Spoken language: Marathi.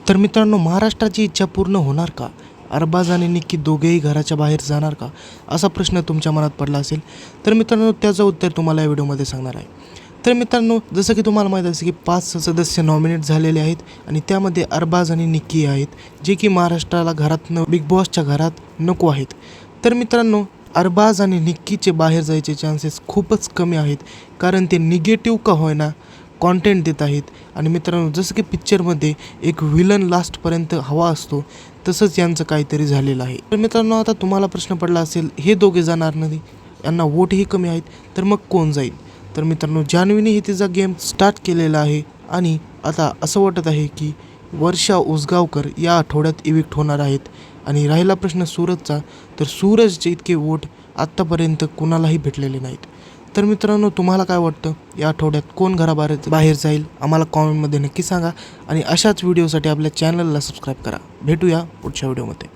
तर मित्रांनो, महाराष्ट्राची इच्छा पूर्ण होणार का? अरबाज आणि निक्की दोघेही घराच्या बाहेर जाणार का? असा प्रश्न तुमच्या मनात पडला असेल. तर मित्रांनो, त्याचं उत्तर तुम्हाला या व्हिडिओमध्ये सांगणार आहे. तर मित्रांनो, जसं की तुम्हाला माहीत असेल की 5 सदस्य नॉमिनेट झालेले आहेत आणि त्यामध्ये अरबाज आणि निक्की आहेत, जे की महाराष्ट्राला घरातनं बिग बॉसच्या घरात नको आहेत. तर मित्रांनो, अरबाज आणि निक्कीचे बाहेर जायचे चान्सेस खूपच कमी आहेत, कारण ते निगेटिव्ह का होईना कॉन्टेंट देत आहेत. आणि मित्रांनो, जसं की पिक्चरमध्ये एक विलन लास्टपर्यंत हवा असतो, तसंच यांचं काहीतरी झालेलं आहे. तर मित्रांनो, आता तुम्हाला प्रश्न पडला असेल, हे दोघे जाणार नाही, यांना वोटही कमी आहेत, तर मग कोण जाईल? तर मित्रांनो, जान्हवीने ही तिचा गेम स्टार्ट केलेला आहे आणि आता असं वाटत आहे की वर्षा उसगावकर या आठवड्यात इविक्ट होणार आहेत. आणि राहिला प्रश्न सूरजचा, तर सूरजचे इतके वोट आत्तापर्यंत कुणालाही भेटलेले नाहीत. तर मित्रांनो, तुम्हाला काय वाटतं, या आठवड्यात कोण बाहेर जाईल? आम्हाला कॉमेंटमध्ये नक्की सांगा आणि अशाच व्हिडिओसाठी आपल्या चॅनलला सबस्क्राईब करा. भेटूया पुढच्या व्हिडिओमध्ये.